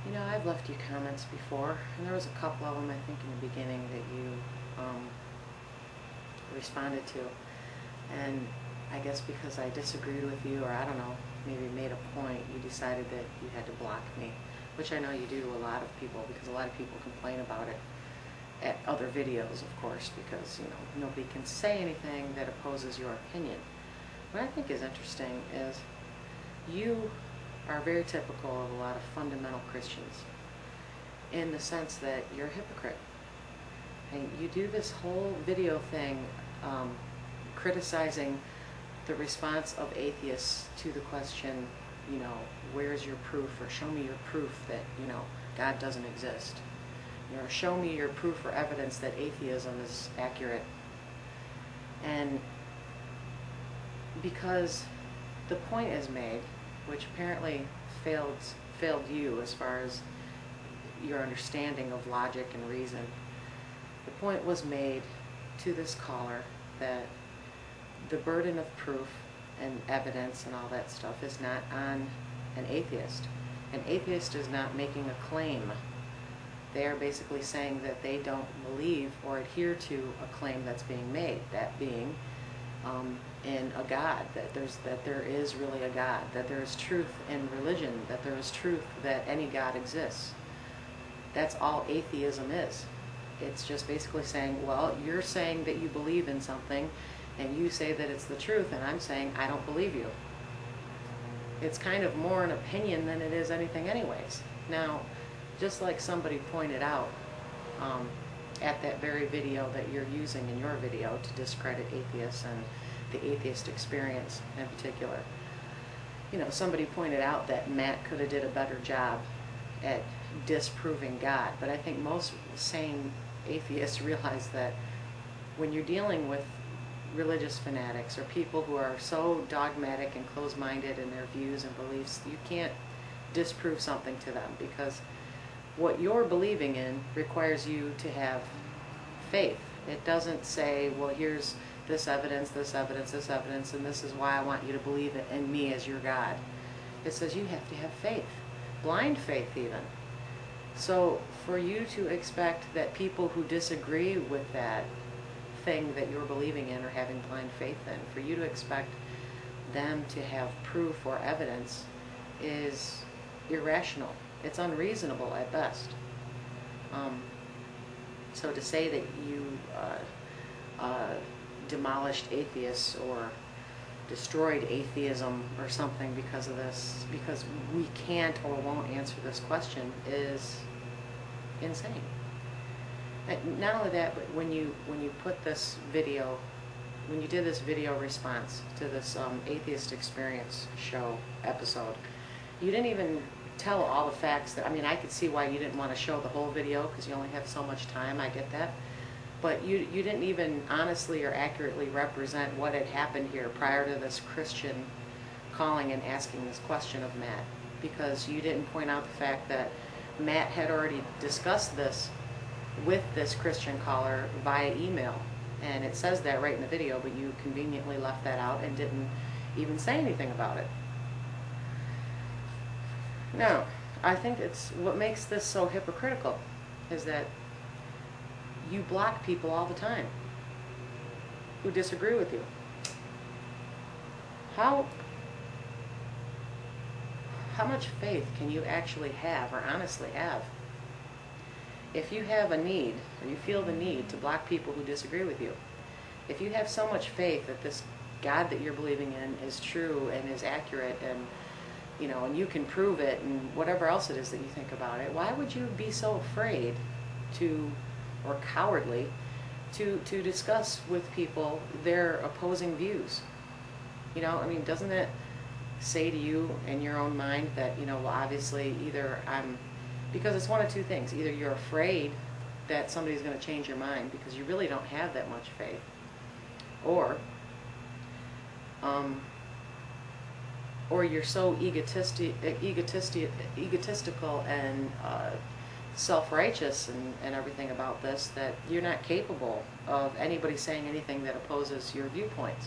You know, I've left you comments before, and there was a couple of them, I think, in the beginning that you responded to. And I guess because I disagreed with you, or I don't know, maybe made a point, you decided that you had to block me, which I know you do to a lot of people, because a lot of people complain about it at other videos, of course, because, you know, nobody can say anything that opposes your opinion. What I think is interesting is you are very typical of a lot of fundamental Christians in the sense that you're a hypocrite. And you do this whole video thing criticizing the response of atheists to the question, you know, where's your proof, or show me your proof that, you know, God doesn't exist. You know, show me your proof or evidence that atheism is accurate. And because the point is made, which apparently failed you as far as your understanding of logic and reason, the point was made to this caller that the burden of proof and evidence and all that stuff is not on an atheist. An atheist is not making a claim. They are basically saying that they don't believe or adhere to a claim that's being made, that being in a God, that there is really a God, that there is truth in religion, that there is truth that any God exists. That's all atheism is. It's just basically saying, well, you're saying that you believe in something, and you say that it's the truth, and I'm saying I don't believe you. It's kind of more an opinion than it is anything anyways. Now, just like somebody pointed out at that very video that you're using in your video to discredit atheists and the Atheist Experience in particular, you know, somebody pointed out that Matt could have did a better job at disproving God. But I think most sane atheists realize that when you're dealing with religious fanatics or people who are so dogmatic and closed-minded in their views and beliefs, you can't disprove something to them, because what you're believing in requires you to have faith. It doesn't say, well, here's this evidence, this evidence, this evidence, and this is why I want you to believe in me as your God. It says you have to have faith, blind faith even. So for you to expect that people who disagree with that thing that you're believing in or having blind faith in, for you to expect them to have proof or evidence is irrational. It's unreasonable at best. So to say that you demolished atheists or destroyed atheism or something because of this, because we can't or won't answer this question, is insane. And not only that, but when you put this video, when you did this video response to this Atheist Experience show episode, you didn't even tell all the facts. That, I mean, I could see why you didn't want to show the whole video, because you only have so much time, I get that. But you didn't even honestly or accurately represent what had happened here prior to this Christian calling and asking this question of Matt, because you didn't point out the fact that Matt had already discussed this with this Christian caller via email. And it says that right in the video, but you conveniently left that out and didn't even say anything about it. Now, I think it's what makes this so hypocritical is that you block people all the time who disagree with you. How much faith can you actually have, or honestly have? If you have a need, or you feel the need to block people who disagree with you, if you have so much faith that this God that you're believing in is true and is accurate, and you know, and you can prove it, and whatever else it is that you think about it, why would you be so afraid to, or cowardly, to discuss with people their opposing views? You know, I mean, doesn't it say to you in your own mind that, you know, well, obviously either because it's one of two things. Either you're afraid that somebody's going to change your mind because you really don't have that much faith, or you're so egotistical and self-righteous and everything about this that you're not capable of anybody saying anything that opposes your viewpoints.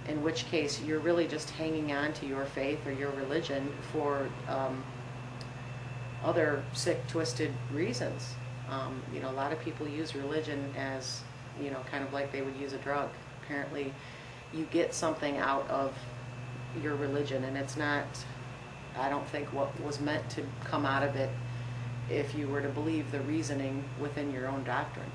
In which case, you're really just hanging on to your faith or your religion for other sick, twisted reasons. A lot of people use religion as, kind of like they would use a drug. Apparently, you get something out of your religion, and it's not, I don't think, what was meant to come out of it if you were to believe the reasoning within your own doctrine.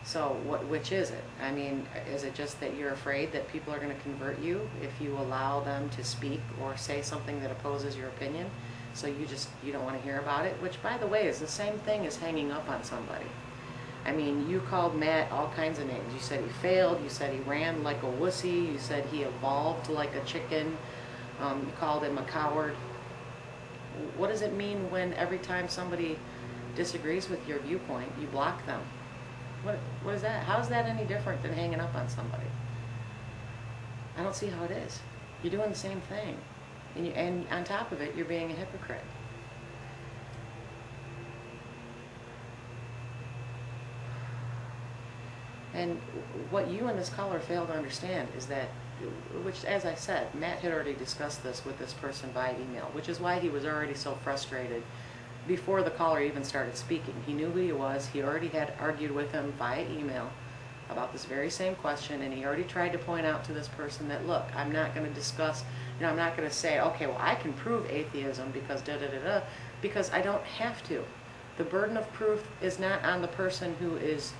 So which is it? I mean, is it just that you're afraid that people are going to convert you if you allow them to speak or say something that opposes your opinion? So you don't want to hear about it? Which, by the way, is the same thing as hanging up on somebody. I mean, you called Matt all kinds of names. You said he failed. You said he ran like a wussy. You said he evolved like a chicken. You called him a coward. What does it mean when every time somebody disagrees with your viewpoint, you block them? What is that? How is that any different than hanging up on somebody? I don't see how it is. You're doing the same thing. And on top of it, you're being a hypocrite. And what you and this caller fail to understand is that, which, as I said, Matt had already discussed this with this person via email, which is why he was already so frustrated before the caller even started speaking. He knew who he was. He already had argued with him via email about this very same question, and he already tried to point out to this person that, look, I'm not going to discuss, I'm not going to say, okay, well, I can prove atheism because da-da-da-da, because I don't have to. The burden of proof is not on the person who is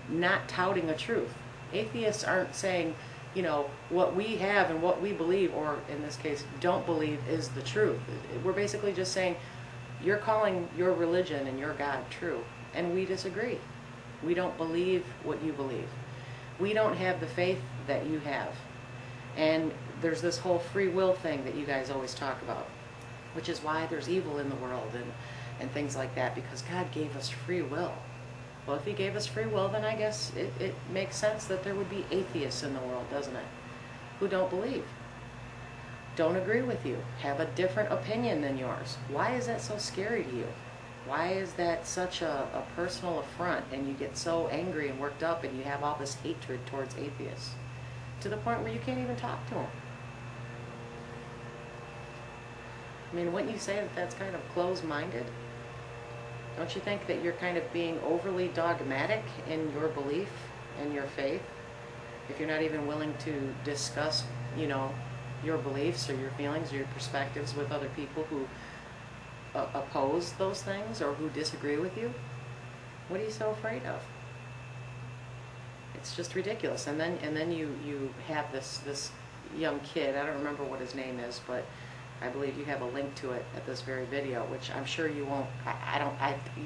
not touting a truth. Atheists aren't saying, what we have and what we believe, or in this case, don't believe, is the truth. We're basically just saying, you're calling your religion and your God true, and we disagree. We don't believe what you believe. We don't have the faith that you have. And there's this whole free will thing that you guys always talk about, which is why there's evil in the world and things like that, because God gave us free will. Well, if he gave us free will, then I guess it makes sense that there would be atheists in the world, doesn't it? Who don't believe, don't agree with you, have a different opinion than yours. Why is that so scary to you? Why is that such a personal affront, and you get so angry and worked up and you have all this hatred towards atheists to the point where you can't even talk to them? I mean, wouldn't you say that that's kind of closed-minded? Don't you think that you're kind of being overly dogmatic in your belief and your faith if you're not even willing to discuss, your beliefs or your feelings or your perspectives with other people who oppose those things or who disagree with you? What are you so afraid of? It's just ridiculous. And then you have this young kid. I don't remember what his name is, but I believe you have a link to it at this very video, which I'm sure you won't.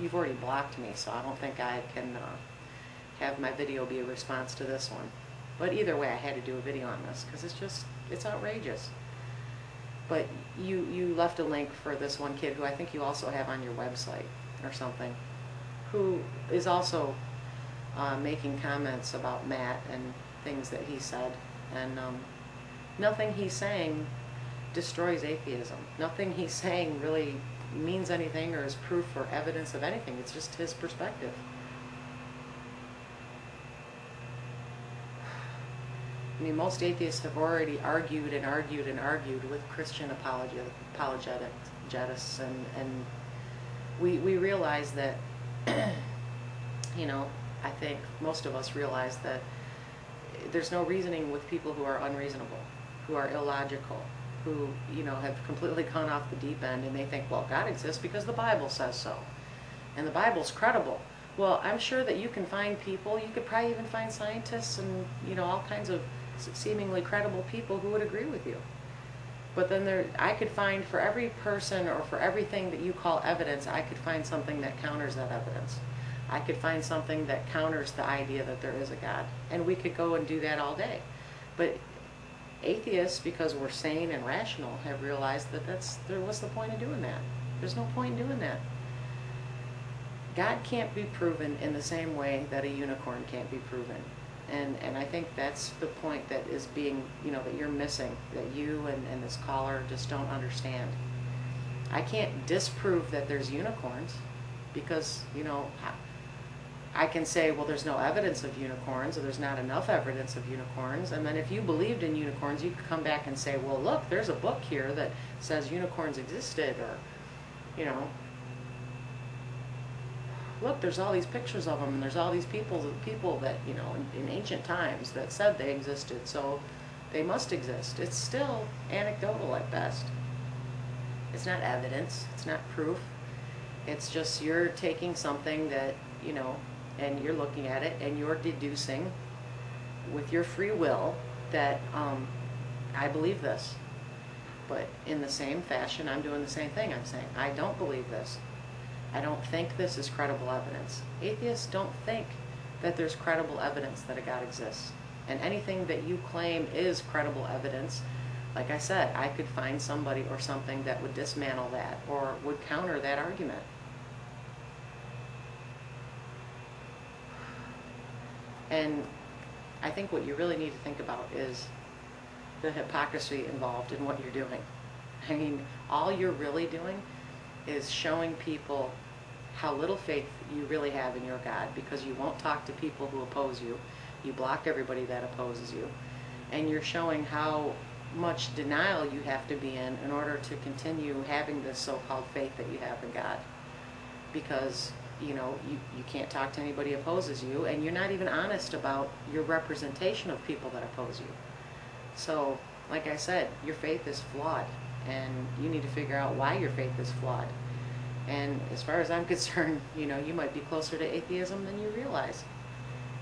You've already blocked me, so I don't think I can have my video be a response to this one. But either way, I had to do a video on this because it's outrageous. But you left a link for this one kid who I think you also have on your website or something, who is also making comments about Matt and things that he said, and nothing he's saying destroys atheism. Nothing he's saying really means anything or is proof or evidence of anything. It's just his perspective. I mean, most atheists have already argued and argued and argued with Christian apologetics, and we realize that, I think most of us realize that there's no reasoning with people who are unreasonable, who are illogical, who, have completely gone off the deep end, and they think, well, God exists because the Bible says so, and the Bible's credible. Well, I'm sure that you can find people, you could probably even find scientists and, all kinds of seemingly credible people who would agree with you. But then I could find, for every person or for everything that you call evidence, I could find something that counters that evidence. I could find something that counters the idea that there is a God. And we could go and do that all day. But atheists, because we're sane and rational, have realized that what's the point of doing that? There's no point in doing that. God can't be proven in the same way that a unicorn can't be proven. And I think that's the point that is being, that you're missing, that you and this caller just don't understand. I can't disprove that there's unicorns because, I can say, well, there's no evidence of unicorns, or there's not enough evidence of unicorns. And then if you believed in unicorns, you could come back and say, well, look, there's a book here that says unicorns existed, or, you know, look, there's all these pictures of them, and there's all these people that, you know, in ancient times that said they existed, so they must exist. It's still anecdotal at best. It's not evidence. It's not proof. It's just you're taking something that, you know, and you're looking at it and you're deducing with your free will that I believe this. But in the same fashion, I'm doing the same thing. I'm saying, I don't believe this. I don't think this is credible evidence. Atheists don't think that there's credible evidence that a God exists. And anything that you claim is credible evidence, like I said, I could find somebody or something that would dismantle that or would counter that argument. And I think what you really need to think about is the hypocrisy involved in what you're doing. I mean, all you're really doing is showing people how little faith you really have in your God, because you won't talk to people who oppose you. You block everybody that opposes you. And you're showing how much denial you have to be in order to continue having this so-called faith that you have in God. Because, you know, you can't talk to anybody who opposes you, and you're not even honest about your representation of people that oppose you. So, like I said, your faith is flawed, and you need to figure out why your faith is flawed. And as far as I'm concerned, you know, you might be closer to atheism than you realize.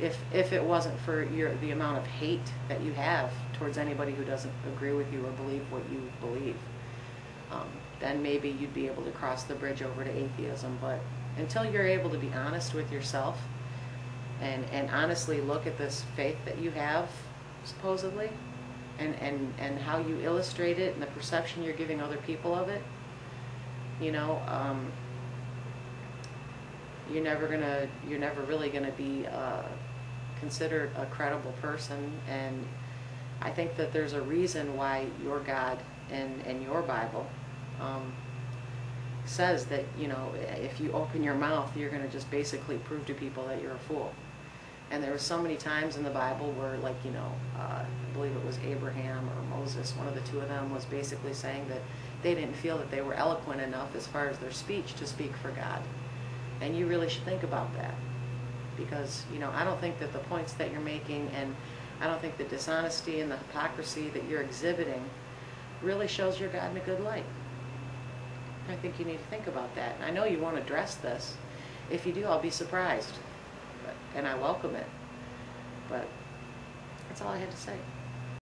If it wasn't for the amount of hate that you have towards anybody who doesn't agree with you or believe what you believe, then maybe you'd be able to cross the bridge over to atheism. But until you're able to be honest with yourself and honestly look at this faith that you have, supposedly, and how you illustrate it and the perception you're giving other people of it, you know, you're never really gonna be considered a credible person. And I think that there's a reason why your God and your Bible says that, you know, if you open your mouth, you're gonna just basically prove to people that you're a fool. And there were so many times in the Bible where, like, you know, I believe it was Abraham or Moses, one of the two of them, was basically saying that they didn't feel that they were eloquent enough as far as their speech to speak for God. And you really should think about that. Because, you know, I don't think that the points that you're making, and I don't think the dishonesty and the hypocrisy that you're exhibiting really shows your God in a good light. I think you need to think about that. And I know you won't address this. If you do, I'll be surprised. And I welcome it. But that's all I had to say.